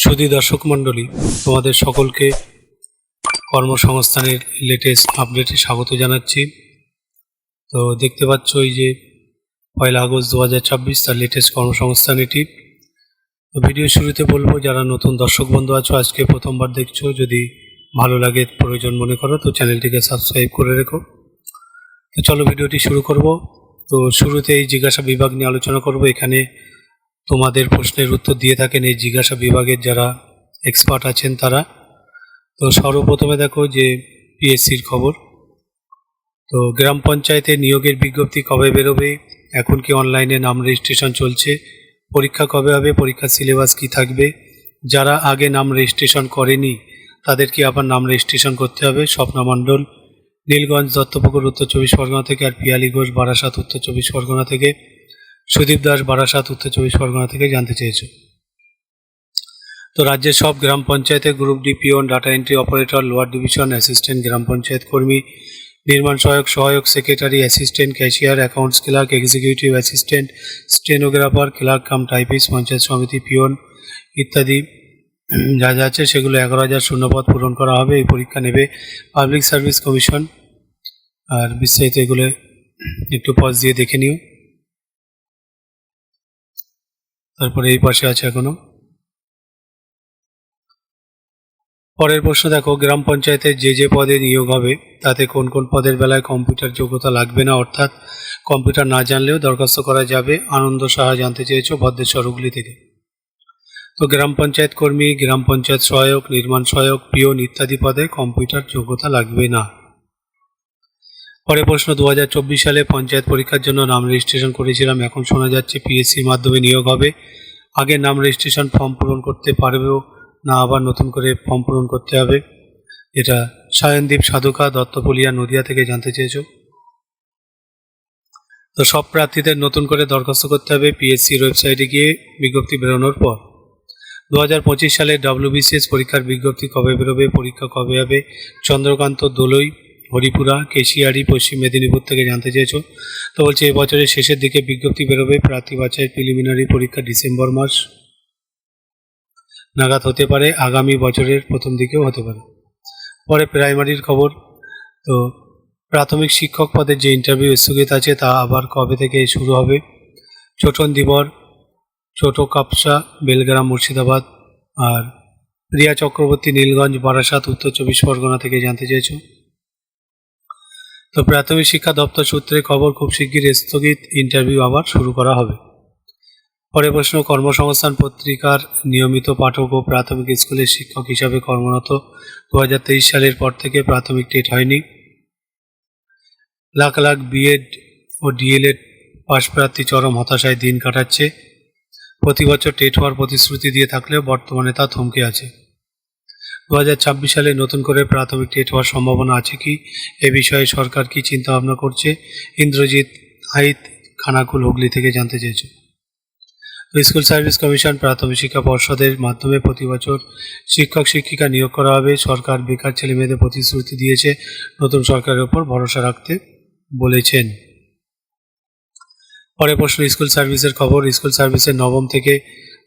সুধী দর্শক মণ্ডলী, তোমাদের সকলকে কর্মসংস্থানের লেটেস্ট আপডেটে স্বাগত জানাচ্ছি। তো দেখতে পাচ্ছ এই যে 1 আগস্ট 2026 তার লেটেস্ট কর্মসংস্থান এটি। তো ভিডিও শুরুতে বলবো, যারা নতুন দর্শক বন্ধু আছো, আজকে প্রথমবার দেখছো, যদি ভালো লাগে, প্রয়োজন মনে করো, তো চ্যানেলটিকে সাবস্ক্রাইব করে রেখো। তো চলো ভিডিওটি শুরু করব। তো শুরুতে এই জিজ্ঞাসা বিভাগ নিয়ে আলোচনা করব। এখানে তোমাদের প্রশ্নের উত্তর দিয়ে থাকেন এই জিজ্ঞাসা বিভাগের যারা এক্সপার্ট আছেন তারা। তো সর্বপ্রথমে দেখো যে পিএসসির খবর। তো গ্রাম পঞ্চায়েতে নিয়োগের বিজ্ঞপ্তি কবে বেরোবে? এখন কি অনলাইনে নাম রেজিস্ট্রেশন চলছে? পরীক্ষা কবে হবে? পরীক্ষার সিলেবাস কি থাকবে? যারা আগে নাম রেজিস্ট্রেশন করেনি তাদেরকে আবার নাম রেজিস্ট্রেশন করতে হবে। স্বপ্না মণ্ডল, নীলগঞ্জ, দত্তপুকুর, উত্তর 24 পরগনা থেকে, আর পিয়ালি ঘোষ, বারাসাত, উত্তর 24 পরগনা থেকে, সুদীপ দাস, বারাসাত, উত্তর 24 পরগনা থেকে জানতে চেয়েছো। তো রাজ্যের সব গ্রাম পঞ্চায়েতে group D peon, data entry operator, lower division, assistant গ্রাম পঞ্চায়েত কর্মী, নির্মাণ সহায়ক, সহায়ক secretary, assistant cashier, accounts clerk, executive assistant, stenographer, clerk cum typist, panchayat সমিতি পিওন ইত্যাদি যা যা আছে সেগুলো 11,000 শূন্যপদ পূরণ করা হবে। এই পরীক্ষা নেবে পাবলিক সার্ভিস কমিশন। আর বিস্তারিত এগুলো একটু পজ দিয়ে দেখে নিও। তারপরে এই পাশে আছে এখনো। পরের প্রশ্ন দেখো, গ্রাম পঞ্চায়েতে যে পদে নিয়োগ হবে তাতে কোন কোন পদের বেলায় কম্পিউটার যোগ্যতা লাগবে না, অর্থাৎ কম্পিউটার না জানলেও দরখাস্ত করা যাবে? আনন্দ সাহা জানতে চেয়েছো ভদ্রেশ্বর, হুগলি থেকে। তো গ্রাম পঞ্চায়েত কর্মী, গ্রাম পঞ্চায়েত সহায়ক, নির্মাণ সহায়ক, পিওন ইত্যাদি পদে কম্পিউটার যোগ্যতা লাগবে না। পরের প্রশ্ন, 2024 সালে পঞ্চায়েত পরীক্ষার জন্য নাম রেজিস্ট্রেশন করেছিলাম, এখন শোনা যাচ্ছে পিএসসির মাধ্যমে নিয়োগ হবে। আগে নাম রেজিস্ট্রেশন ফর্ম পূরণ করতে পারবেও না, আবার নতুন করে ফর্ম পূরণ করতে হবে? এটা সায়নদীপ সাধুকা, দত্তপুলিয়া, নদিয়া থেকে জানতে চেয়েছো। তো সব প্রার্থীদের নতুন করে দরখাস্ত করতে হবে পিএসসির ওয়েবসাইটে গিয়ে বিজ্ঞপ্তি বেরোনোর পর। 2025 সালে WBCS পরীক্ষার বিজ্ঞপ্তি কবে বেরোবে? পরীক্ষা কবে হবে? চন্দ্রকান্ত দোলই, হরিপুরা, কেশিয়ারি, পশ্চিম মেদিনীপুর থেকে জানতে চেয়েছো। তো বলছে এবছরের শেষের দিকে বিজ্ঞপ্তি বেরোবে। প্রার্থী বাছাই প্রিলিমিনারি পরীক্ষা ডিসেম্বর মাস নাগাদ হতে পারে, আগামী বছরের প্রথম দিকেও হতে পারে। পরে প্রাইমারির খবর। তো প্রাথমিক শিক্ষক পদের যে ইন্টারভিউ স্থগিত আছে তা আবার কবে থেকে শুরু হবে? ছোটন দিবর, ছোট কাপসা, বেলগ্রাম, মুর্শিদাবাদ, আর প্রিয়া চক্রবর্তী, নীলগঞ্জ, বারাসাত, উত্তর 24 পরগনা থেকে জানতে চেয়েছো। তো প্রাথমিক শিক্ষা দপ্তর সূত্রে খবর, খুব শিগগির স্থগিত ইন্টারভিউ আবার শুরু করা হবে। পরে প্রশ্ন, কর্মসংস্থান পত্রিকার নিয়মিত পাঠক ও প্রাথমিক স্কুলের শিক্ষক হিসাবে কর্মরত। 2023 সালের পর থেকে প্রাথমিক টেট হয়নি। লাখ লাখ বিএড ও ডিএলএড পাশ প্রার্থী চরম হতাশায় দিন কাটাচ্ছে। প্রতি বছর টেট হওয়ার প্রতিশ্রুতি দিয়ে থাকলেও বর্তমানে তা থমকে আছে। 2026 সালে নতুন করে প্রাথমিক টেট হওয়ার সম্ভাবনা আছে কি? এ বিষয়ে সরকার কি চিন্তা ভাবনা করছে? ইন্দ্রজিৎ হাইত, খানাকুল, হুগলি থেকে জানতে চেয়েছে। স্কুল সার্ভিস কমিশন, প্রাথমিক শিক্ষা পর্ষদের মাধ্যমে প্রতি বছর শিক্ষক শিক্ষিকা নিয়োগ করা হবে। সরকার বেকার ছেলে মেয়েদের প্রতিশ্রুতি দিয়েছে, নতুন সরকারের উপর ভরসা রাখতে বলেছেন। পরে প্রশ্ন, স্কুল সার্ভিসের খবর। স্কুল সার্ভিসের নবম থেকে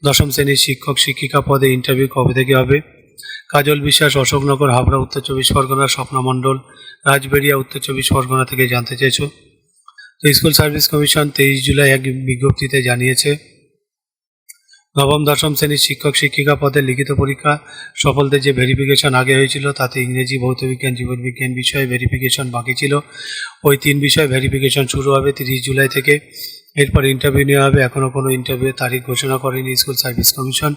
দশম শ্রেণীর শিক্ষক শিক্ষিকা পদে ইন্টারভিউ কবে থেকে হবে? কাজল বিশ্বাস, অশোকনগর, হাবড়া, উত্তর 24 পরগনা, স্বপ্না মণ্ডল, রাজবেড়িয়া, উত্তর 24 পরগনা থেকে জানতে চেয়েছো। তো স্কুল সার্ভিস কমিশন 23 জুলাই এক বিজ্ঞপ্তিতে জানিয়েছে, নবম দশম শ্রেণীর শিক্ষক শিক্ষিকা পদের লিখিত পরীক্ষা সফলদের যে ভেরিফিকেশন আগে হয়েছিল তাতে ইংরেজি, ভৌতবিজ্ঞান, জীবনবিজ্ঞান বিষয়ে ভেরিফিকেশন বাকি ছিল। ওই 3 বিষয়ে ভেরিফিকেশন শুরু হবে 30 জুলাই থেকে। এরপর ইন্টারভিউ নেওয়া হবে। এখনও কোনো ইন্টারভিউয়ের তারিখ ঘোষণা করেনি স্কুল সার্ভিস কমিশন।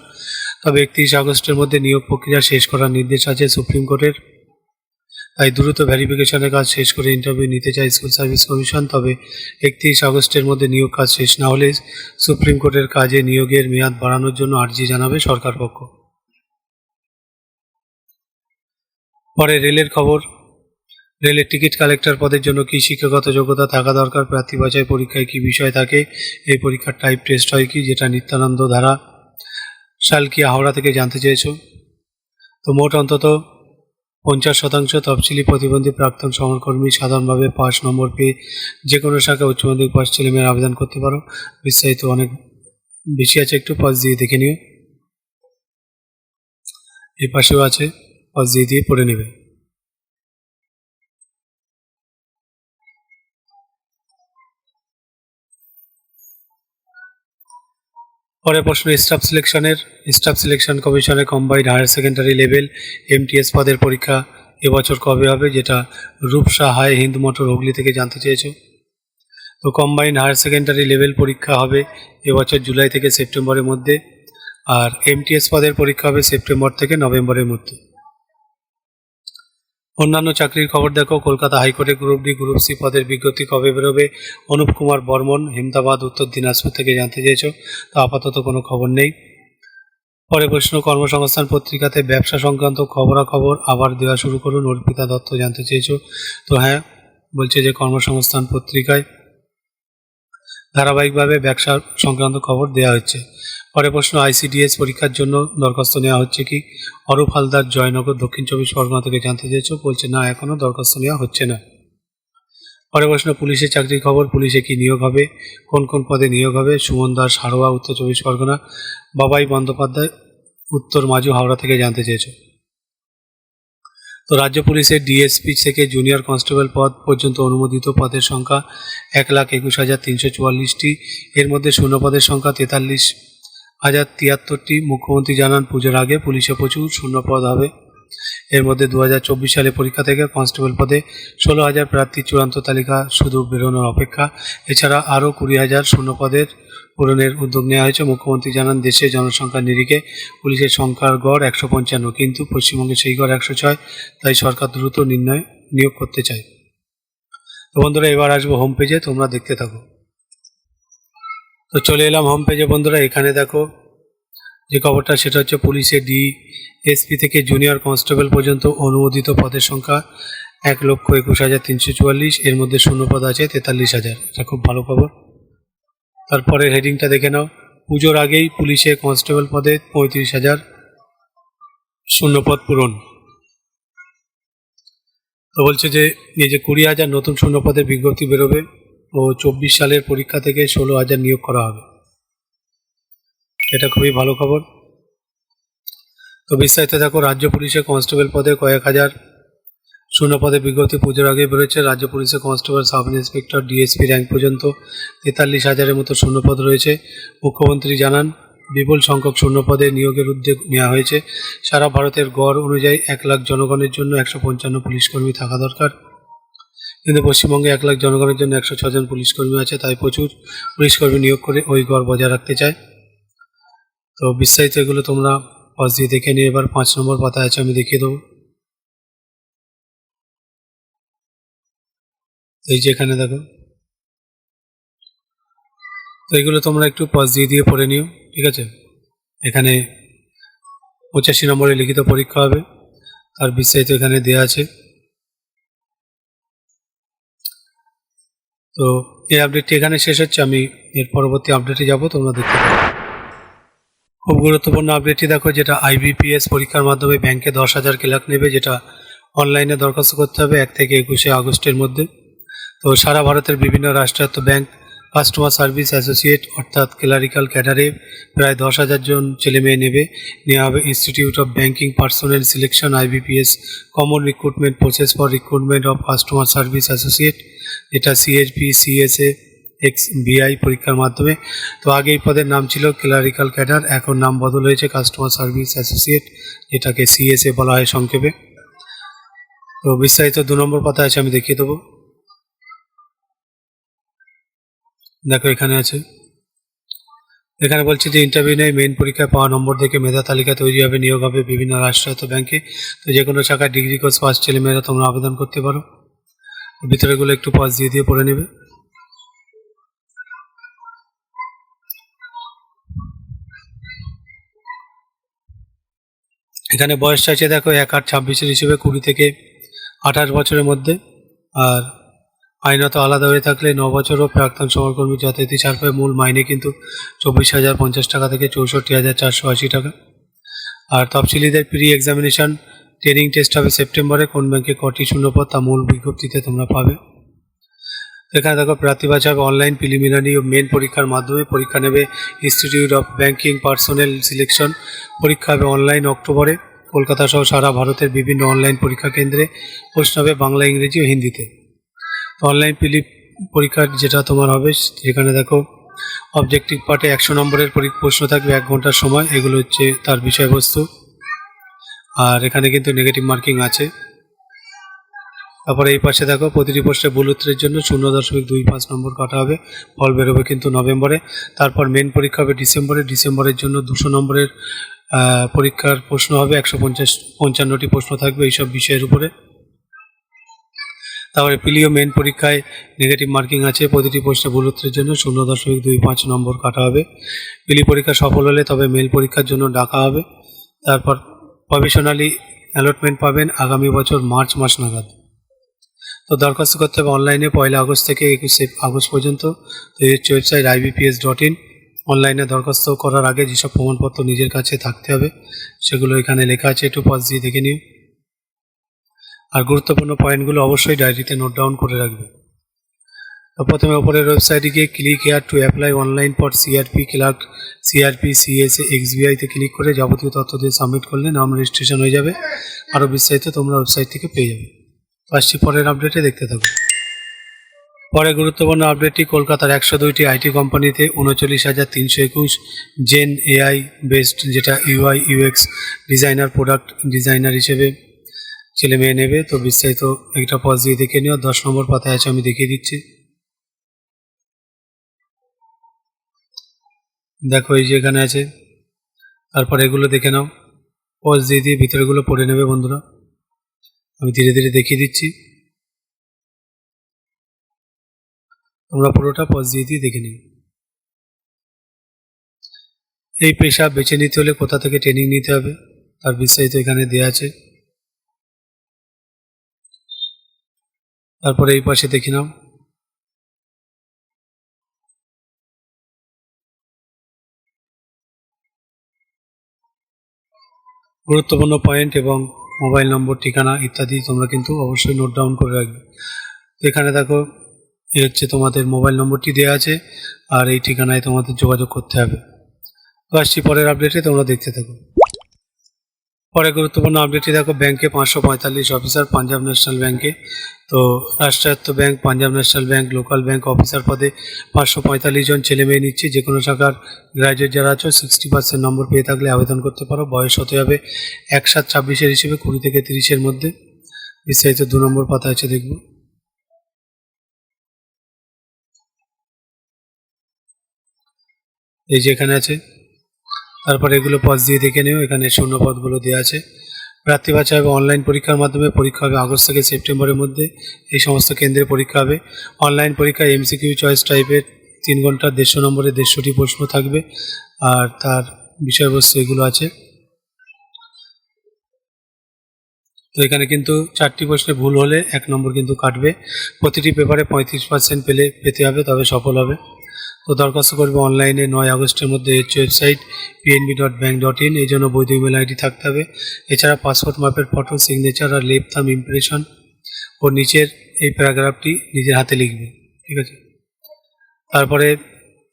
তবে 31 আগস্টের মধ্যে নিয়োগ প্রক্রিয়া শেষ করার নির্দেশ আছে সুপ্রিম কোর্টের। তাই দ্রুত ভেরিফিকেশনের কাজ শেষ করে ইন্টারভিউ নিতে চায় স্কুল সার্ভিস কমিশন। তবে 31 আগস্টের মধ্যে নিয়োগ কাজ শেষ না হলে সুপ্রিম কোর্টের কাজে নিয়োগের মেয়াদ বাড়ানোর জন্য আর্জি জানাবে সরকার পক্ষ। পরে রেলের খবর। রেলের টিকিট কালেক্টর পদের জন্য কি শিক্ষাগত যোগ্যতা থাকা দরকার? প্রার্থী বাছাই পরীক্ষায় কি বিষয় থাকে? এই পরীক্ষার টাইপ টেস্ট হয় কি? যেটা নিত্যানন্দ ধারা, শালকিয়া, হাওড়া থেকে জানতে চেয়েছো। তো মোট অন্তত 50% তফসিলি প্রতিবন্ধী প্রাক্তন সমরকর্মী সাধারণভাবে 5 নম্বর পেয়ে যে কোনো শাখায় উচ্চ মাধ্যমিক পাস ছেলেমেয়েরা আবেদন করতে পারো। বিস্তারিত অনেক বেশি আছে, একটু পাস দিয়ে দেখে নিও। এই পাশেও আছে, পজ দিয়ে দিয়ে পড়ে নেবে। পরের প্রশ্ন স্টাফ সিলেকশন কমিশনের combined higher secondary level MTS পদের পরীক্ষা এবছর কবে হবে, যেটা রূপসা হাই হিন্দ মোটর হুগলি থেকে জানতে চেয়েছো। তো কম্বাইন্ড হায়ার সেকেন্ডারি লেভেল পরীক্ষা হবে এবছর জুলাই থেকে সেপ্টেম্বরের মধ্যে, আর MTS পদের পরীক্ষা হবে সেপ্টেম্বর থেকে নভেম্বরের মধ্যে। অন্যান্য চাকরির খবর দেখো, কলকাতা হাইকোর্টে গ্রুপ ডি গ্রুপ সি পদের বিজ্ঞপ্তি কবে বেরোবে, অনুপ কুমার বর্মন, হেমদাবাদ, উত্তর দিনাজপুর থেকে জানতে চেয়েছো। তো আপাতত কোনো খবর নেই। পরে প্রশ্ন, কর্মসংস্থান পত্রিকাতে ব্যবসা সংক্রান্ত খবরাখবর আবার দেওয়া শুরু করুন, অর্পিতা দত্ত জানতে চেয়েছো। তো হ্যাঁ, বলছে যে কর্মসংস্থান পত্রিকায় ধারাবাহিকভাবে ব্যবসা সংক্রান্ত খবর দেওয়া হচ্ছে। পরে প্রশ্ন, ICDS পরীক্ষার জন্য দরখাস্ত নেওয়া হচ্ছে কি, অরূপ হালদার, জয়নগর, দক্ষিণ 24 পরগনা থেকে জানতে চেয়েছো। বলছে না, এখনও দরখাস্ত নেওয়া হচ্ছে না। পরে প্রশ্ন, পুলিশের চাকরির খবর, পুলিশে কি নিয়োগ হবে, কোন কোন পদে নিয়োগ হবে, সুমন দাস, হাড়োয়া, উত্তর 24 পরগনা, বাবাই বন্দ্যোপাধ্যায়, উত্তর মাজু, হাওড়া থেকে জানতে চেয়েছো। তো রাজ্য পুলিশের DSP থেকে জুনিয়র কনস্টেবল পদ পর্যন্ত অনুমোদিত পদের সংখ্যা 1,21,344টি। এর মধ্যে শূন্য পদের সংখ্যা 43,073টি। মুখ্যমন্ত্রী জানান, পুজোর আগে পুলিশে প্রচুর শূন্য পদ হবে। এর মধ্যে 2024 সালে পরীক্ষা থেকে কনস্টেবল পদে 16,000 প্রার্থীর চূড়ান্ত তালিকা শুধু বেরোনোর অপেক্ষা। এছাড়া আরও 20,000 শূন্য পদের পূরণের উদ্যোগ নেওয়া হয়েছে। মুখ্যমন্ত্রী জানান, দেশে জনসংখ্যার নিরিখে পুলিশের সংখ্যার গড় 155, কিন্তু পশ্চিমবঙ্গে সেই গড় 106, তাই সরকার দ্রুত নিয়োগ করতে চায়। তো বন্ধুরা, এবার আসবো হোম পেজে, তোমরা দেখতে থাকো। তো চলে এলাম হোম পেজে বন্ধুরা। এখানে দেখো যে খবরটা, সেটা হচ্ছে পুলিশের DSP থেকে জুনিয়র কনস্টেবল পর্যন্ত অনুমোদিত পদের সংখ্যা 1,21,344। এর মধ্যে শূন্য পদ আছে 43,000। এটা খুব ভালো খবর। তারপরে হেডিংটা দেখে নাও, পুজোর আগেই পুলিশে কনস্টেবল পদে 35,000 শূন্যপদ পূরণ। তো বলছে যে এই যে 20,000 নতুন শূন্যপদের বিজ্ঞপ্তি বেরোবে ও 24 সালের পরীক্ষা থেকে 16,000 নিয়োগ করা হবে। এটা খুবই ভালো খবর। তো বিস্তারিত দেখো, রাজ্য পুলিশে কনস্টেবল পদে কয়েক হাজার শূন্য পদে বিজ্ঞপ্তি পুজোর আগে বেরোচ্ছে। রাজ্য পুলিশে constable, sub inspector, DSP rank পর্যন্ত 43,000-এর মতো শূন্যপদ রয়েছে। মুখ্যমন্ত্রী জানান, বিপুল সংখ্যক শূন্যপদে নিয়োগের উদ্যোগ নেওয়া হয়েছে। সারা ভারতের গড় অনুযায়ী 1 লাখ জনগণের জন্য 155 পুলিশকর্মী থাকা দরকার, কিন্তু পশ্চিমবঙ্গে 1 লাখ জনগণের জন্য 106 জন পুলিশকর্মী আছে, তাই প্রচুর পুলিশকর্মী নিয়োগ করে ওই গড় বজায় রাখতে চায়। তো বিস্তারিত এগুলো তোমরা পজ দিয়ে দেখে নিয়ে এবার 5 নম্বর পাতায় আছে, আমি দেখিয়ে দেবো। এই যে এখানে দেখো, তো এগুলো তোমরা একটু পজ দিয়ে দিয়ে পড়ে নিও, ঠিক আছে। এখানে 85 নম্বরে লিখিত পরীক্ষা হবে, তার বিস্তারিত এখানে দেওয়া আছে। তো এই আপডেটটি এখানে শেষ হচ্ছে, আমি এর পরবর্তী আপডেটে যাব, তোমরা দেখতে পাবে। খুব গুরুত্বপূর্ণ আপডেটটি দেখো, যেটা IBPS পরীক্ষার মাধ্যমে ব্যাংকে 10,000 ক্লার্ক নেবে, যেটা অনলাইনে দরখাস্ত করতে হবে 1 থেকে 21 আগস্টের মধ্যে। তো সারা ভারতের বিভিন্ন রাষ্ট্রায়ত্ত ব্যাংক কাস্টমার সার্ভিস অ্যাসোসিয়েট অর্থাৎ ক্লারিক্যাল ক্যাডারে প্রায় 10,000 জন ছেলেমেয়ে নেওয়া হবে। Institute of banking personnel selection IBPS common recruitment process for recruitment of customer service associate, যেটা CHP CSA XBI পরীক্ষার মাধ্যমে। তো আগে এই পদের নাম ছিল ক্লারিক্যাল ক্যাডার, এখন নাম বদল হয়েছে কাস্টমার সার্ভিস অ্যাসোসিয়েট, যেটাকে CSA বলা হয় সংক্ষেপে। তো বিস্তারিত 2 নম্বর পাতা আছে, আমি দেখিয়ে দেবো। দেখো এখানে আছে, এখানে বলছে যে ইন্টারভিউ নেই, মেইন পরীক্ষায় পাওয়া নম্বর থেকে মেধা তালিকা তৈরি হবে, নিয়োগ হবে বিভিন্ন রাষ্ট্রায়ত্ত ব্যাংকে। তো যে কোনো শাখায় ডিগ্রি কোর্স পাস ছেলেমেয়েরা তোমরা আবেদন করতে পারো। ভিতরেগুলো একটু পজ দিয়ে দিয়ে পড়ে নেবে। এখানে বয়স চাইছে দেখো 1/8/26 হিসেবে 20 থেকে 28 বছরের মধ্যে, আর আইনত আলাদা হয়ে থাকলে 9 বছর ও প্রাক্তন সমরকর্মী যাতায়াতি ছাড় পায়। মূল মাইনে কিন্তু 24,050 টাকা থেকে 64,480 টাকা। আর তফসিলিদের প্রি এক্সামিনেশন ট্রেনিং টেস্ট হবে সেপ্টেম্বরে। কোন ব্যাংকে কটি শূন্যপদ তা মূল বিজ্ঞপ্তিতে তোমরা পাবে। এখানে দেখো, প্রার্থী বাছাই হবে অনলাইন, প্রিলিমিনারি ও মেন পরীক্ষার মাধ্যমে। পরীক্ষা নেবে institute of banking personnel selection. পরীক্ষা হবে অনলাইন অক্টোবরে, কলকাতা সহ সারা ভারতের বিভিন্ন অনলাইন পরীক্ষা কেন্দ্রে প্রশ্ন হবে বাংলা, ইংরেজি ও হিন্দিতে। তো অনলাইন পরীক্ষার যেটা তোমার হবে এখানে দেখো অবজেক্টিভ পার্টে 100 নম্বরের প্রশ্ন থাকবে 1 ঘন্টার সময়, এগুলো হচ্ছে তার বিষয়বস্তু। আর এখানে কিন্তু নেগেটিভ মার্কিং আছে। তারপরে এই পাশে দেখো প্রতিটি প্রশ্নে ভুল উত্তরের জন্য 0.25 নম্বর কাটা হবে। ফল বেরোবে কিন্তু নভেম্বরে। তারপর মেন পরীক্ষা হবে ডিসেম্বরের জন্য 200 নম্বরের পরীক্ষার প্রশ্ন হবে, 155টি প্রশ্ন থাকবে এইসব বিষয়ের উপরে। তারপরে পিলিও মেন পরীক্ষায় নেগেটিভ মার্কিং আছে, প্রতিটি প্রশ্নে ভুল উত্তরের জন্য 0.25 নম্বর কাটা হবে। পিলি পরীক্ষা সফল হলে তবে মেল পরীক্ষার জন্য ডাকা হবে। তারপর প্রভিশনালি অ্যালটমেন্ট পাবেন আগামী বছর মার্চ মাস নাগাদ। তো দরখাস্ত করতে হবে অনলাইনে 1 আগস্ট থেকে 21 আগস্ট পর্যন্ত। তো এই হচ্ছে ওয়েবসাইট ibps.in। অনলাইনে দরখাস্ত করার আগে যেসব প্রমাণপত্র নিজের কাছে থাকতে হবে সেগুলো এখানে লেখা আছে, একটু পজ দিয়ে দেখে নিও। আর গুরুত্বপূর্ণ পয়েন্টগুলো অবশ্যই ডায়েরিতে নোট ডাউন করে রাখবে। তো প্রথমে ওপরের ওয়েবসাইটে গিয়ে click here to apply online for CRP clerk, CRP, CSA, এক্সবিআইতে ক্লিক করে যাবতীয় তথ্য দিয়ে সাবমিট করলে নাম রেজিস্ট্রেশন হয়ে যাবে। আরও বিস্তারিত তোমরা ওয়েবসাইট থেকে পেয়ে যাবে। আসছি পরের আপডেটে, দেখতে থাকো। পরে গুরুত্বপূর্ণ আপডেটটি কলকাতার 102টি আইটি কোম্পানিতে 39,321 জেন এআই বেসড, যেটা UI UX designer, product designer হিসেবে ছেলে মেয়ে নেবে। তো বিস্তারিত একটা পজ দিয়ে দেখে নিও। 10 নম্বর পাতায় আছে, আমি দেখিয়ে দিচ্ছি। দেখো এই যে এখানে আছে, তারপর এগুলো দেখে নাও। পজ দিয়ে দিয়ে ভিতরেগুলো পড়ে নেবে বন্ধুরা, আমি ধীরে ধীরে দেখিয়ে দিচ্ছি, তোমরা পুরোটা পজ দিয়ে দিয়ে দেখে নিও। এই পেশা বেছে নিতে হলে কোথা থেকে ট্রেনিং নিতে হবে তার বিস্তারিত এখানে দেওয়া আছে। তারপরে এই পাশে দেখে নাও। গুরুত্বপূর্ণ পয়েন্ট এবং মোবাইল নম্বর, ঠিকানা ইত্যাদি তোমরা কিন্তু অবশ্যই নোট ডাউন করে রাখবে। তো এখানে দেখো এই হচ্ছে তোমাদের মোবাইল নম্বরটি দেওয়া আছে, আর এই ঠিকানায় তোমাদের যোগাযোগ করতে হবে। তো আসছি পরের আপডেটে, তোমরা দেখতে থাকো। পরে গুরুত্বপূর্ণ আপডেটটি দেখো, ব্যাংকে 545 অফিসার পাঞ্জাব ন্যাশনাল ব্যাংকে। তো রাষ্ট্রায়ত্ত bank Punjab national bank local bank officer পদে 545 জন ছেলে মেয়ে নিচ্ছে। যে কোনো শাখার গ্র্যাজুয়েট যারা আছো 60% নম্বর পেয়ে থাকলে আবেদন করতে পারো। বয়স হতে হবে 1/7/26 হিসেবে 20 থেকে 30-এর মধ্যে। বিস্তারিত 2 নম্বর পাতা আছে, দেখব। এই যে এখানে আছে, তারপর এগুলো পজ দিয়ে দেখে নিও। এখানে শূন্য পদগুলো দেওয়া আছে। প্রার্থী বাছাই হবে অনলাইন পরীক্ষার মাধ্যমে। পরীক্ষা হবে আগস্ট থেকে সেপ্টেম্বরের মধ্যে। এই সমস্ত কেন্দ্রে পরীক্ষা হবে। অনলাইন পরীক্ষায় এমসিকিউ চয়েস টাইপের 3 ঘন্টার 150 নম্বরে 150টি প্রশ্ন থাকবে, আর তার বিষয়বস্তু এগুলো আছে। তো এখানে কিন্তু 4টি প্রশ্নে ভুল হলে 1 নম্বর কিন্তু কাটবে। প্রতিটি পেপারে 35% পেতে হবে, তবে সফল হবে। তো দরখাস্ত করবে অনলাইনে 9 আগস্টের মধ্যে। Website pnb.bank.in। এই জন্য বৈধ ইমেল আইডি থাকতে হবে। এছাড়া পাসপোর্ট মাপের ফটো, সিগনেচার আর লেফট থাম্ব ইমপ্রেশন ও নিচের এই প্যারাগ্রাফটি নিজের হাতে লিখবে, ঠিক আছে। তারপরে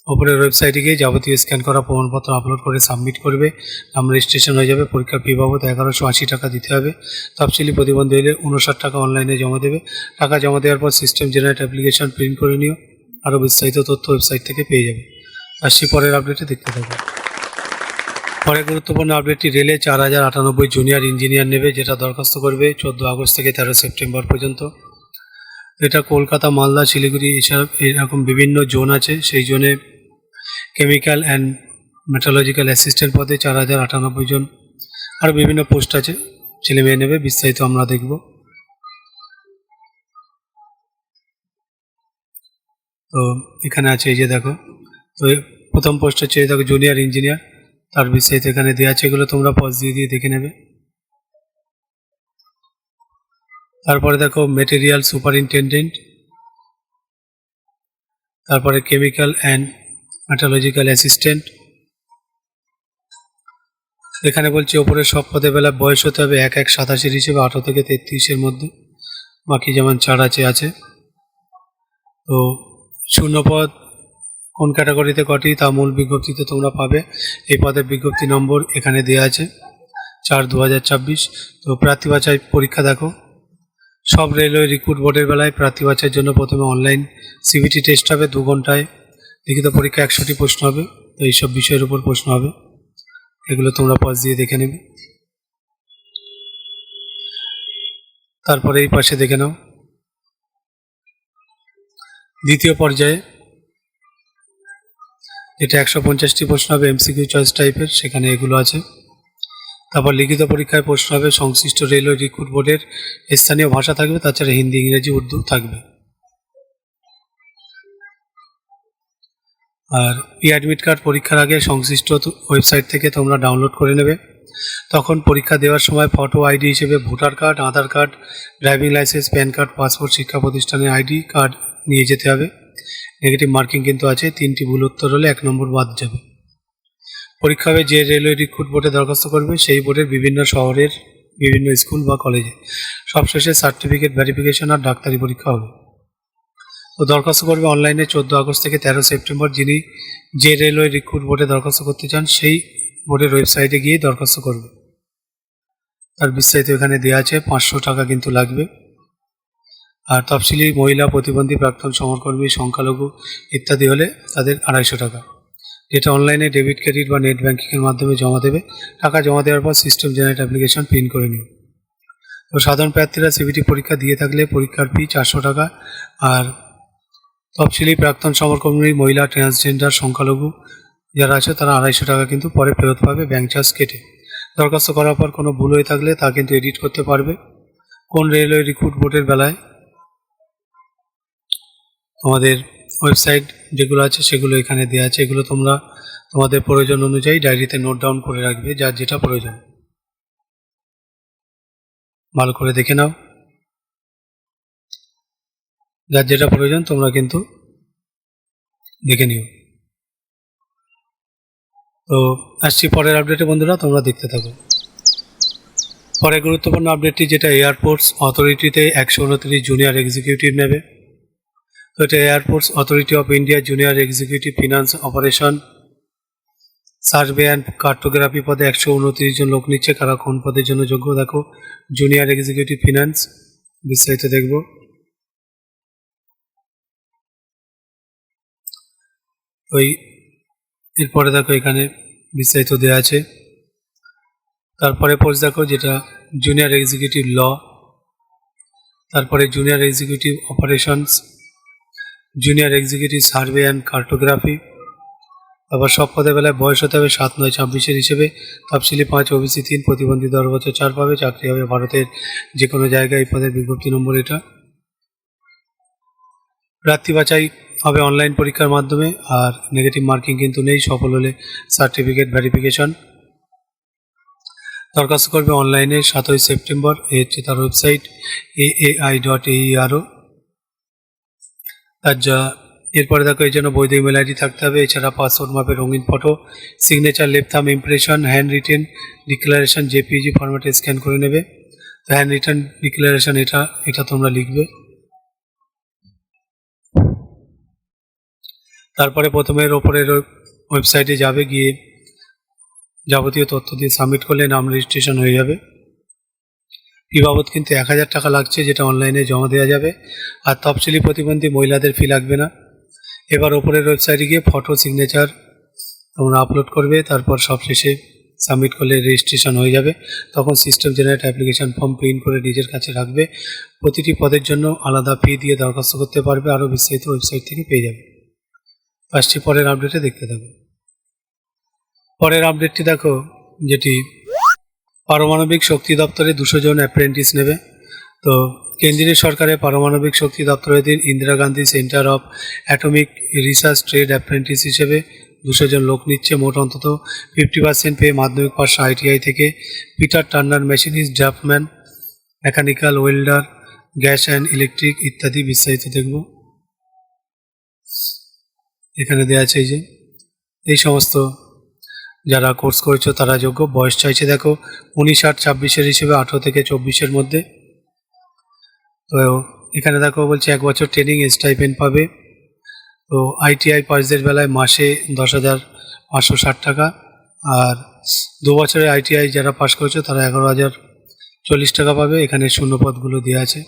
ওপরের ওয়েবসাইটে গিয়ে যাবতীয় স্ক্যান করা প্রমাণপত্র আপলোড করে সাবমিট করবে। নাম রেজিস্ট্রেশন হয়ে যাবে। পরীক্ষার ফি বাবদ 1180 টাকা দিতে হবে। তফসিলি প্রতিবন্ধী হলে 59 টাকা অনলাইনে জমা দেবে। টাকা জমা দেওয়ার পর সিস্টেম জেনারেট অ্যাপ্লিকেশন প্রিন্ট করে নিও। আরও বিস্তারিত তথ্য ওয়েবসাইট থেকে পেয়ে যাবে। আসছি পরের আপডেটে, দেখতে থাকবে। পরে গুরুত্বপূর্ণ আপডেটটি, রেলে 4098 জুনিয়র ইঞ্জিনিয়ার নেবে, যেটা দরখাস্ত করবে 14 আগস্ট থেকে 13 সেপ্টেম্বর পর্যন্ত। এটা কলকাতা, মালদা, শিলিগুড়ি এসব এরকম বিভিন্ন জোন আছে। সেই জোনে কেমিক্যাল অ্যান্ড মেটালজিক্যাল অ্যাসিস্ট্যান্ট পদে 4098 জন। আরও বিভিন্ন পোস্ট আছে, ছেলে মেয়ে নেবে। বিস্তারিত আমরা দেখব। তো এখানে আছে, এই যে দেখো। তো প্রথম পোস্ট হচ্ছে দেখো জুনিয়র ইঞ্জিনিয়ার, তার বিস্তারিত এখানে দেওয়া আছে। এগুলো তোমরা পজ দিয়ে দিয়ে দেখে নেবে। তারপরে দেখো মেটেরিয়াল সুপারিনটেন্ডেন্ট, তারপরে কেমিক্যাল অ্যান্ড মেটালজিক্যাল অ্যাসিস্ট্যান্ট। এখানে বলছে ওপরের সব পদে বেলা বয়স হতে হবে 1/1/87 হিসেবে 18 থেকে 33-এর মধ্যে। বাকি যেমন ছাড় আছে। তো শূন্যপদ কোন ক্যাটাগরিতে কটি তা মূল বিজ্ঞপ্তিতে তোমরা পাবে। এই পদের বিজ্ঞপ্তি নম্বর এখানে দেওয়া আছে। 4/2024। তো প্রার্থী বাছাই পরীক্ষা দেখো, সব রেলওয়ে রিক্রুট বোর্ডের বেলায় প্রার্থী বাছাইয়ের জন্য প্রথমে অনলাইন সিবিটি টেস্ট হবে, 2 ঘন্টায় লিখিত পরীক্ষা 100টি প্রশ্ন হবে। তো এইসব বিষয়ের উপর প্রশ্ন হবে, এগুলো তোমরা পজ দিয়ে দেখে নেবে। তারপরে এই পাশে দেখে নাও দ্বিতীয় পর্যায়ে, এটা 150টি প্রশ্ন হবে এমসিকিউ চয়েস টাইপের, সেখানে এগুলো আছে। তারপর লিখিত পরীক্ষায় প্রশ্ন হবে সংশ্লিষ্ট রেলওয়ে রিক্রুট বোর্ডের স্থানীয় ভাষা থাকবে, তাছাড়া হিন্দি, ইংরেজি, উর্দু থাকবে। আর ই অ্যাডমিট কার্ড পরীক্ষার আগে সংশ্লিষ্ট ওয়েবসাইট থেকে তোমরা ডাউনলোড করে নেবে। তখন পরীক্ষা দেওয়ার সময় ফটো আইডি হিসেবে voter card, Aadhaar card, driving licence, PAN card, passport, শিক্ষা প্রতিষ্ঠানের আইডি কার্ড নিয়ে যেতে হবে। নেগেটিভ মার্কিং কিন্তু আছে, 3টি ভুল উত্তর হলে 1 নম্বর বাদ যাবে। পরীক্ষা হবে যে রেলওয়ে রিক্রুট বোর্ডে দরখাস্ত করবে সেই বোর্ডের বিভিন্ন শহরের বিভিন্ন স্কুল বা কলেজে। সবশেষে সার্টিফিকেট ভেরিফিকেশন আর ডাক্তারি পরীক্ষা হবে। তো দরখাস্ত করবে অনলাইনে 14 আগস্ট থেকে 13 সেপ্টেম্বর। যিনি যে রেলওয়ে রিক্রুট বোর্ডে দরখাস্ত করতে চান সেই বোর্ডের ওয়েবসাইটে গিয়ে দরখাস্ত করবে। তার বিস্তারিত এখানে দেওয়া আছে, 500 টাকা কিন্তু লাগবে। আর তফসিলি মহিলা, প্রতিবন্ধী, প্রাক্তন সমরকর্মী, সংখ্যালঘু ইত্যাদি হলে তাদের 250 টাকা, যেটা অনলাইনে ডেবিট, ক্রেডিট বা নেট ব্যাঙ্কিংয়ের মাধ্যমে জমা দেবে। টাকা জমা দেওয়ার পর সিস্টেম জেনারেট অ্যাপ্লিকেশন প্রিন্ট করে নিও। তো সাধারণ প্রার্থীরা সিবিটি পরীক্ষা দিয়ে থাকলে পরীক্ষার ফি 400 টাকা, আর তফসিলি, প্রাক্তন সমরকর্মী, মহিলা, ট্রান্সজেন্ডার, সংখ্যালঘু যারা আছে তারা 250 টাকা কিন্তু পরে ফেরত পাবে ব্যাঙ্ক চার্জ কেটে। দরখাস্ত করার পর কোনো ভুল হয়ে থাকলে তা কিন্তু এডিট করতে পারবে। কোন রেলওয়ে রিক্রুট বোর্ডের বেলায় তোমাদের ওয়েবসাইট যেগুলো আছে সেগুলো এখানে দেওয়া আছে, এগুলো তোমরা তোমাদের প্রয়োজন অনুযায়ী ডায়েরিতে নোট ডাউন করে রাখবে, যার যেটা প্রয়োজন। ভালো করে দেখে নাও, যার যেটা প্রয়োজন তোমরা কিন্তু দেখে নিও। তো আসছি পরের আপডেটে বন্ধুরা, তোমরা দেখতে থাকো। পরে গুরুত্বপূর্ণ আপডেটটি যেটা এয়ারপোর্টস অথরিটিতে 129 জুনিয়র এক্সিকিউটিভ নেবে। তো এটা airports authority of India junior executive finance operation survey and cartography পদে 129 জন লোক নিচ্ছে। কারা কোন পদের জন্য যোগ্য দেখো, জুনিয়র এক্সিকিউটিভ ফিনান্স, বিস্তারিত দেখব। ওই এরপরে দেখো এখানে বিস্তারিত দেওয়া আছে। তারপরে পোস্ট দেখো যেটা জুনিয়র এক্সিকিউটিভ ল, তারপরে junior executive operations, junior executive survey and cartography. আবার সব পদের বেলায় বয়স হতে হবে 7/9/26 হিসেবে। তফসিলি 5, ওবিসি 3, প্রতিবন্ধী 10 বছর 4 পাবে। চাকরি হবে ভারতের যে কোনো জায়গায়। এই পদের বিজ্ঞপ্তি নম্বর এটা। প্রার্থী বাছাই হবে অনলাইন পরীক্ষার মাধ্যমে, আর নেগেটিভ মার্কিং কিন্তু নেই। সফল হলে সার্টিফিকেট ভেরিফিকেশন। দরখাস্ত করবে অনলাইনে 7 সেপ্টেম্বর। এই হচ্ছে তার ওয়েবসাইট aai.aero। আর যা এরপরে দেখো এই জন্য বৈধ ইমেল আইডি থাকতে হবে। এছাড়া পাসপোর্ট মাপের রঙিন photo, signature, left thumb impression, hand written declaration JPG ফরম্যাটে স্ক্যান করে নেবে। তো হ্যান্ড রিটেন ডিক্লারেশন এটা তোমরা লিখবে। তারপরে প্রথমের ওপরের ওয়েবসাইটে যাবে, গিয়ে যাবতীয় তথ্য দিয়ে সাবমিট করলে নাম রেজিস্ট্রেশন হয়ে যাবে। ফি বাবদ কিন্তু 1000 টাকা লাগছে, যেটা অনলাইনে জমা দেওয়া যাবে। আর তফসিলি প্রতিবন্ধী মহিলাদের ফি লাগবে না। এবার ওপরের ওয়েবসাইটে গিয়ে ফটো, সিগনেচার তোমরা আপলোড করবে। তারপর সবশেষে সাবমিট করলে রেজিস্ট্রেশন হয়ে যাবে। তখন system generate application form print করে নিজের কাছে রাখবে। প্রতিটি পদের জন্য আলাদা ফি দিয়ে দরখাস্ত করতে পারবে। আরও বিস্তারিত ওয়েবসাইট থেকে পেয়ে যাবে। আসছি পরের আপডেটে, দেখতে থাকো। পরের আপডেটটি দেখো, যেটি পারমাণবিক শক্তি দপ্তরে 200 জন অ্যাপ্রেন্টিস নেবে। তো কেন্দ্রীয় সরকারের পারমাণবিক শক্তি দপ্তরাধীন Indira Gandhi centre of atomic research trade apprentice হিসেবে 200 জন লোক নিচ্ছে। মোট অন্তত 50% পেয়ে মাধ্যমিক পাস ITI থেকে। Peter Turner machinist, draughtsman, mechanical, welder, gas and electric ইত্যাদি। বিস্তারিত দেখব। এখানে দেওয়া আছে এই সমস্ত যারা কোর্স করেছো তারা যোগ্য। বয়স চাইছে দেখো 19/8/26 হিসেবে 18 থেকে 24-এর মধ্যে। তো এখানে দেখো বলছে 1 বছর ট্রেনিং স্টাইপেন্ড পাবে। তো ITI পাসদের বেলায় মাসে 10,560 টাকা, আর 2 বছরের ITI যারা পাস করেছে তারা 11,040 টাকা পাবে। এখানে শূন্যপদগুলো দেওয়া আছে,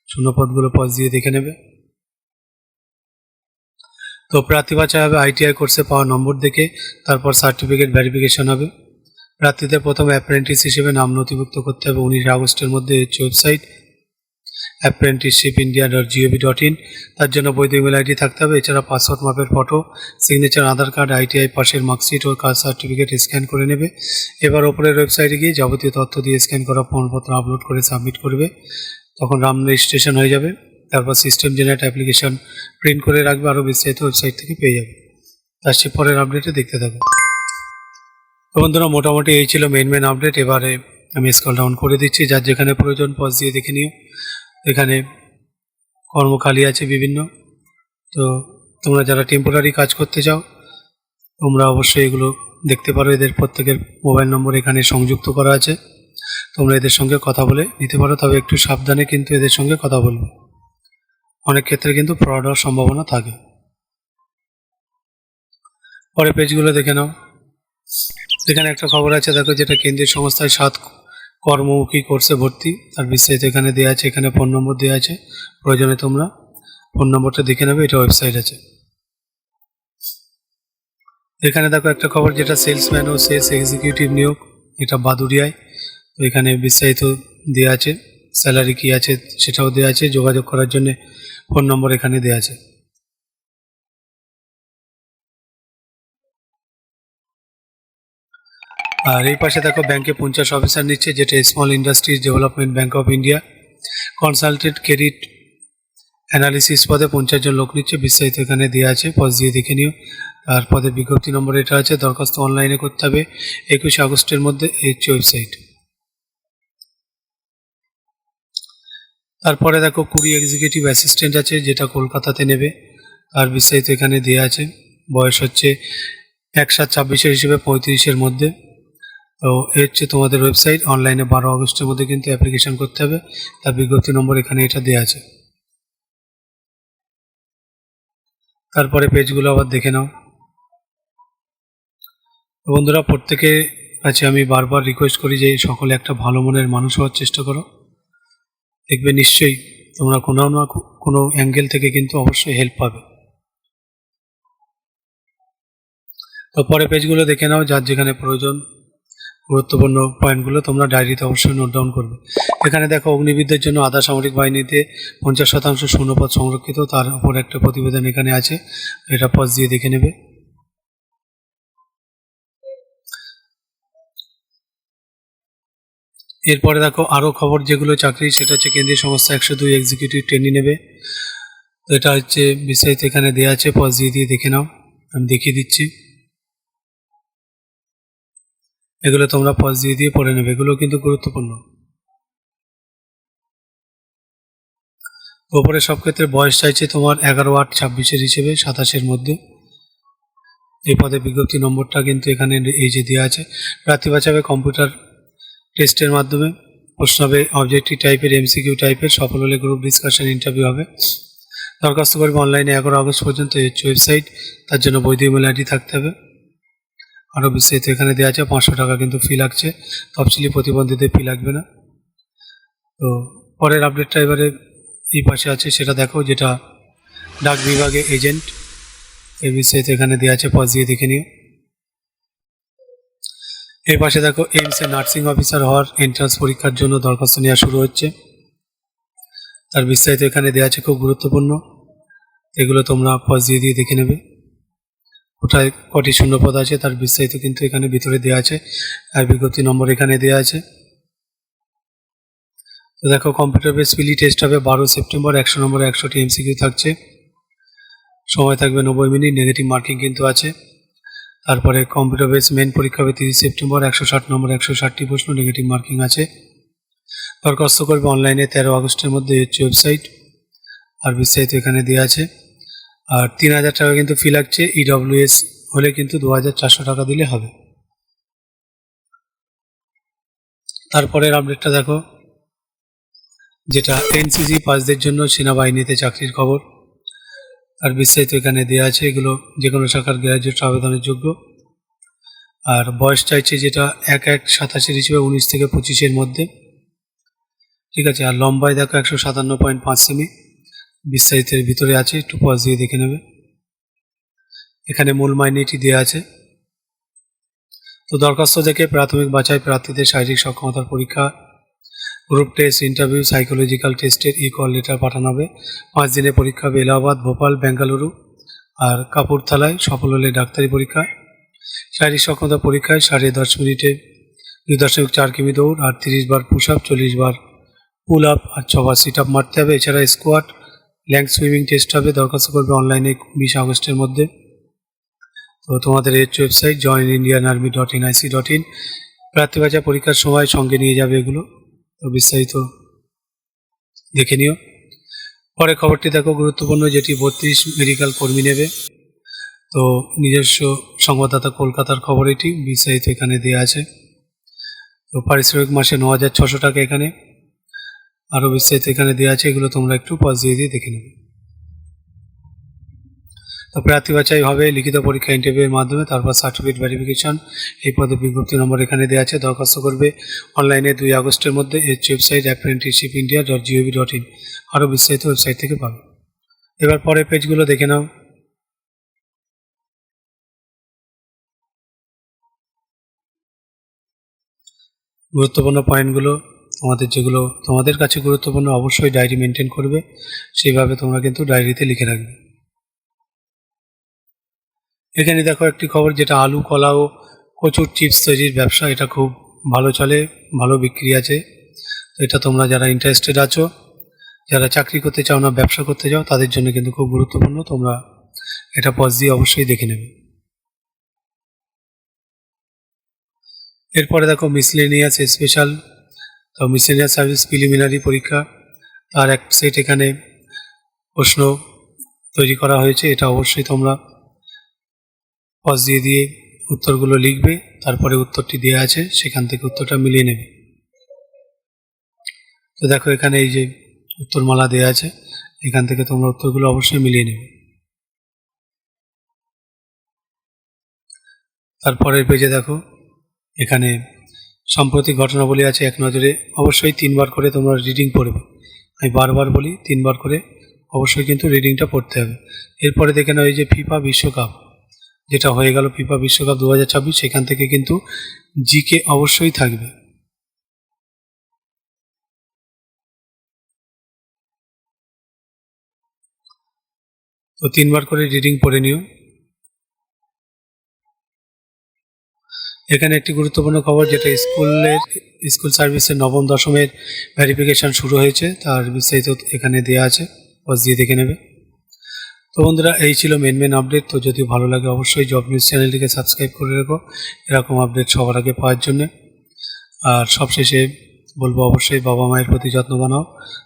শূন্যপদগুলো পজ দিয়ে দেখে নেবে। তো প্রার্থী বাছা হবে ITI কোর্সে পাওয়া নম্বর দেখে, তারপর সার্টিফিকেট ভেরিফিকেশন হবে। প্রার্থীদের প্রথমে অ্যাপ্রেন্টিস হিসেবে নাম নথিভুক্ত করতে হবে 19 আগস্টের মধ্যে ওয়েবসাইট apprenticeshipindia.gov.in। তার জন্য বৈধ ইমেল ID থাকতে হবে। এছাড়া পাসপোর্ট মাপের ফটো, সিগনেচার, আধার কার্ড, ITI পাশের মার্কশিট ও কাস্ট সার্টিফিকেট স্ক্যান করে নেবে। এবার ওপরের ওয়েবসাইটে গিয়ে যাবতীয় তথ্য দিয়ে স্ক্যান করা প্রমাণপত্র আপলোড করে সাবমিট করবে। তখন নাম রেজিস্ট্রেশন হয়ে যাবে। তারপর সিস্টেম জেনারেট অ্যাপ্লিকেশন প্রিন্ট করে রাখবে, আরও বিস্তারিত ওয়েবসাইট থেকে পেয়ে যাবে। আসছি পরের আপডেটে, দেখতে থাকো। তো বন্ধুরা, মোটামুটি এই ছিল মেন আপডেট। এবারে আমি স্ক্রল ডাউন করে দিচ্ছি, যার যেখানে প্রয়োজন পজ দিয়ে দেখে নিও। এখানে কর্মখালি আছে বিভিন্ন। তো তোমরা যারা টেম্পোরারি কাজ করতে চাও তোমরা অবশ্যই এগুলো দেখতে পারো। এদের প্রত্যেকের মোবাইল নম্বর এখানে সংযুক্ত করা আছে, তোমরা এদের সঙ্গে কথা বলে নিতে পারো। তবে একটু সাবধানে কিন্তু এদের সঙ্গে কথা বলবে, অনেক ক্ষেত্রে কিন্তু ফ্রড হওয়ার সম্ভাবনা থাকে। পরে পেজগুলো দেখে নাও। এখানে একটা খবর আছে দেখো, যেটা কেন্দ্রীয় সংস্থায় 7 কর্মমুখী কোর্সে ভর্তি, তার বিস্তারিত এখানে দেওয়া আছে। এখানে ফোন নম্বর দেওয়া আছে, প্রয়োজনে তোমরা ফোন নম্বরটা দেখে নেবে, এটা ওয়েবসাইট আছে। এখানে দেখো একটা খবর, যেটা সেলসম্যান ও সেলস এক্সিকিউটিভ নিয়োগ, এটা বাদুড়িয়ায়। তো এখানে বিস্তারিত দেওয়া আছে, স্যালারি কী আছে সেটাও দেওয়া আছে। যোগাযোগ করার জন্য ফোন নম্বর এখানে দেওয়া আছে। আর এই পাশে দেখো ব্যাংকে 50 অফিসার নিচ্ছে, যেটা small industries development bank of India. Consultant credit analysis পদে 50 জন লোক নিচ্ছে, বিস্তারিত এখানে দেওয়া আছে, পজ দিয়ে দেখে নিও। আর পদের বিজ্ঞপ্তি নম্বর এটা আছে। দরখাস্ত অনলাইনে করতে হবে 21 আগস্টের মধ্যে, এই ওয়েবসাইট। তারপরে দেখো কুড়ি এক্সিকিউটিভ অ্যাসিস্ট্যান্ট আছে, যেটা কলকাতাতে নেবে, আর বিস্তারিত এখানে দেওয়া আছে। বয়স হচ্ছে 1/7/26 হিসেবে 35-এর মধ্যে। তো এই হচ্ছে তোমাদের ওয়েবসাইট। অনলাইনে 12 আগস্টের মধ্যে কিন্তু অ্যাপ্লিকেশন করতে হবে, তার বিজ্ঞপ্তি নম্বর এখানে এটা দেওয়া আছে। তারপরে পেজগুলো আবার দেখে নাও। বন্ধুরা, প্রত্যেকের কাছে আমি বারবার রিকোয়েস্ট করি যে সকলে একটা ভালো মনের মানুষ হওয়ার চেষ্টা করো, দেখবে নিশ্চয়ই তোমরা কোনো না কোনো অ্যাঙ্গেল থেকে কিন্তু অবশ্যই হেল্প পাবে। তো পরে পেজগুলো দেখে নাও, যার যেখানে প্রয়োজন। গুরুত্বপূর্ণ পয়েন্টগুলো তোমরা ডায়েরিতে অবশ্যই নোট ডাউন করবে। এখানে দেখো, অগ্নিবিদ্যের জন্য আধা সামরিক বাহিনীতে 50% শূন্যপদ সংরক্ষিত, তার উপর একটা প্রতিবেদন এখানে আছে, এটা পজ দিয়ে দেখে নেবে। এরপরে দেখো আরও খবর, যেগুলো চাকরি, সেটা হচ্ছে কেন্দ্রীয় সংস্থা 102 এক্সিকিউটিভ ট্রেনিং নেবে। তো এটা হচ্ছে বিস্তারিত এখানে দেওয়া আছে, পজ দিয়ে দেখে নাও, আমি দেখিয়ে দিচ্ছি। এগুলো তোমরা পজ দিয়ে পড়ে নেবে, এগুলো কিন্তু গুরুত্বপূর্ণ। ওপরে সব ক্ষেত্রে বয়স চাইছে তোমার 11/8/26 হিসেবে 27-এর মধ্যে। এই পদে বিজ্ঞপ্তি নম্বরটা কিন্তু এখানে এই যে দেওয়া আছে। প্রার্থী বাছাবে কম্পিউটার টেস্টের মাধ্যমে, প্রশ্ন হবে অবজেক্টিভ টাইপের, MCQ টাইপের, সফল হলে গ্রুপ ডিসকাশন ইন্টারভিউ হবে। দরখাস্ত করবে অনলাইনে 11 আগস্ট পর্যন্ত, এই হচ্ছে ওয়েবসাইট। তার জন্য বৈধ ইমেল ID থাকতে হবে। আরও বিস্তারিত এখানে দেওয়া আছে। 500 টাকা কিন্তু ফি লাগছে, তফসিলি প্রতিবন্ধীদের ফি লাগবে না। তো পরের আপডেটটা এবারে এই পাশে আছে, সেটা দেখো, যেটা ডাক বিভাগে এজেন্ট, এই বিস্তারিত এখানে দেওয়া আছে, পজ দিয়ে দেখে নিও। এই পাশে দেখো, এইমসে নার্সিং অফিসার হওয়ার এন্ট্রান্স পরীক্ষার জন্য দরখাস্ত নেওয়া শুরু হচ্ছে, তার বিস্তারিত এখানে দেওয়া আছে, খুব গুরুত্বপূর্ণ। এগুলো তোমরা পজ দিয়ে দেখে নেবে। কোথায় কটি শূন্যপদ আছে তার বিস্তারিত কিন্তু এখানে ভিতরে দেওয়া আছে, আর বিজ্ঞপ্তি নম্বর এখানে দেওয়া আছে। তো দেখো, কম্পিউটার বেস পিলি টেস্ট হবে 12 সেপ্টেম্বর, 100 নম্বরে 100টি MCQ থাকছে, সময় থাকবে 90 মিনিট, নেগেটিভ মার্কিং কিন্তু আছে। তারপরে কম্পিউটার বেস মেন পরীক্ষা হবে 30 সেপ্টেম্বর, 160 নম্বর 160টি প্রশ্ন, নেগেটিভ মার্কিং আছে। দরখাস্ত করবে অনলাইনে 13 আগস্টের মধ্যে, হচ্ছে ওয়েবসাইট। আর বিস্তারিত এখানে দেওয়া আছে। আর 3000 টাকা কিন্তু ফি লাগছে, EWS হলে কিন্তু 2400 টাকা দিলে হবে। তারপরের আপডেটটা দেখো, যেটা NCC পাসদের জন্য সেনাবাহিনীতে চাকরির খবর, আর বিস্তারিত এখানে দেওয়া আছে। এগুলো যে কোনো শাখার গ্র্যাজুয়েট আবেদনের যোগ্য। আর বয়স চাইছে যেটা 1/1/87 হিসেবে 19 থেকে 25-এর মধ্যে, ঠিক আছে। আর লম্বায় দেখো 157.5 সেমি, বিস্তারিতের ভিতরে আছে, একটু পজ দিয়ে দেখে নেবে। এখানে মূল মাইনেটি দেওয়া আছে। তো দরখাস্ত দেখে প্রাথমিক বাছাই প্রার্থীদের শারীরিক সক্ষমতার পরীক্ষা, গ্রুপ টেস্ট, ইন্টারভিউ, সাইকোলজিক্যাল টেস্টের কল লেটার পাঠানো হবে। 5 দিনের পরীক্ষা হবে এলাহাবাদ, ভোপাল, বেঙ্গালুরু আর কাপুরথালায়। সফল হলে ডাক্তারি পরীক্ষা। শারীরিক সক্ষমতা পরীক্ষায় 10.5 মিনিটে 2.4 কিমি দৌড় আর 30 বার পুশ আপ, 40 বার পুল আপ আর 6 বার সিট আপ মারতে হবে। এছাড়া স্কোয়াট, ল্যাং সুইমিং টেস্ট হবে। দরখাস্ত করবে অনলাইনে 20 আগস্টের মধ্যে। তো তোমাদের এই ওয়েবসাইট joinindianarmy.nic.in। প্রার্থী বাছাই পরীক্ষার সময় সঙ্গে নিয়ে যাবে এগুলো, তো বিস্তারিত দেখে নিও। পরে খবরটি দেখো গুরুত্বপূর্ণ, যেটি 32 মেডিকেল কর্মী নেবে। তো নিজস্ব সংবাদদাতা কলকাতার খবর এটি, বিস্তারিত এখানে দেওয়া আছে। তো পারিশ্রমিক মাসে 9,600 টাকা এখানে, আরও বিস্তারিত এখানে দেওয়া আছে, এগুলো তোমরা একটু পজ দিয়ে দেখে নেবে। তো প্রার্থী বাছাই হবে লিখিত পরীক্ষা, ইন্টারভিউয়ের মাধ্যমে, তারপর সার্টিফিকেট ভেরিফিকেশন। এই পদে বিজ্ঞপ্তি নম্বর এখানে দেওয়া আছে। দরখাস্ত করবে অনলাইনে 2 আগস্টের মধ্যে। এর ওয়েবসাইট apprenticeshipindia.gov.in। আরও বিস্তারিত ওয়েবসাইট থেকে পাবে। এবার পরের পেজগুলো দেখে নাও। গুরুত্বপূর্ণ পয়েন্টগুলো যেগুলো তোমাদের কাছে গুরুত্বপূর্ণ, অবশ্যই ডায়েরি মেনটেন করবে, সেইভাবে তোমরা কিন্তু ডায়েরিতে লিখে রাখবে। এখানে দেখো একটি খবর, যেটা আলু, কলা ও কচুর চিপস তৈরির ব্যবসা। এটা খুব ভালো চলে, ভালো বিক্রি আছে। তো এটা তোমরা যারা ইন্টারেস্টেড আছো, যারা চাকরি করতে চাও না, ব্যবসা করতে চাও, তাদের জন্য কিন্তু খুব গুরুত্বপূর্ণ। তোমরা এটা পজ দিয়ে অবশ্যই দেখে নেবে। এরপরে দেখো মিসলেনিয়াস স্পেশাল। তো মিসলেনিয়াস সার্ভিস প্রিলিমিনারি পরীক্ষা, তার এক সেট এখানে প্রশ্ন তৈরি করা হয়েছে। এটা অবশ্যই তোমরা পজ দিয়ে উত্তরগুলো লিখবে, তারপরে উত্তরটি দেওয়া আছে, সেখান থেকে উত্তরটা মিলিয়ে নেবে। তো দেখো এখানে এই যে উত্তরমালা দেওয়া আছে, এখান থেকে তোমরা উত্তরগুলো অবশ্যই মিলিয়ে নেবে। তারপরের পেজে দেখো এখানে সাম্প্রতিক ঘটনাবলী আছে এক নজরে। অবশ্যই 3 বার করে তোমরা রিডিং পড়বে। আমি বারবার বলি 3 বার করে অবশ্যই কিন্তু রিডিংটা পড়তে হবে। এরপরে দেখে নাও এই যে ফিফা বিশ্বকাপ, যেটা হয়ে গেল ফিফা বিশ্বকাপ 2026, সেখান থেকে কিন্তু জিকে অবশ্যই থাকবে। তো 3 বার করে রিডিং পড়ে নিও। এখানে একটি গুরুত্বপূর্ণ খবর, যেটা স্কুল সার্ভিসের 9ম 10মের ভেরিফিকেশান শুরু হয়েছে, তার বিস্তারিত এখানে দেওয়া আছে, পজ দিয়ে দেখে নেবে। তো বন্ধুরা, এই ছিল মেন আপডেট। তো যদি ভালো লাগে অবশ্যই জব নিউজ চ্যানেলটিকে সাবস্ক্রাইব করে রেখো, এরকম আপডেট সবার আগে পাওয়ার জন্যে। আর সবশেষে বলবো, অবশ্যই বাবা মায়ের প্রতি যত্নবান হও,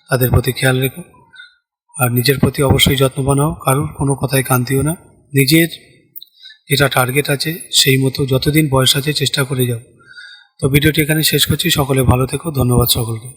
তাদের প্রতি খেয়াল রেখো, আর নিজের প্রতি অবশ্যই যত্নবান হও। কারোর কোনো কথায় কান দিও না। নিজের যেটা টার্গেট আছে সেই মতো যতদিন বয়স আছে চেষ্টা করে যাও। তো ভিডিওটি এখানে শেষ করছি। সকলে ভালো থেকো। ধন্যবাদ সকলকে।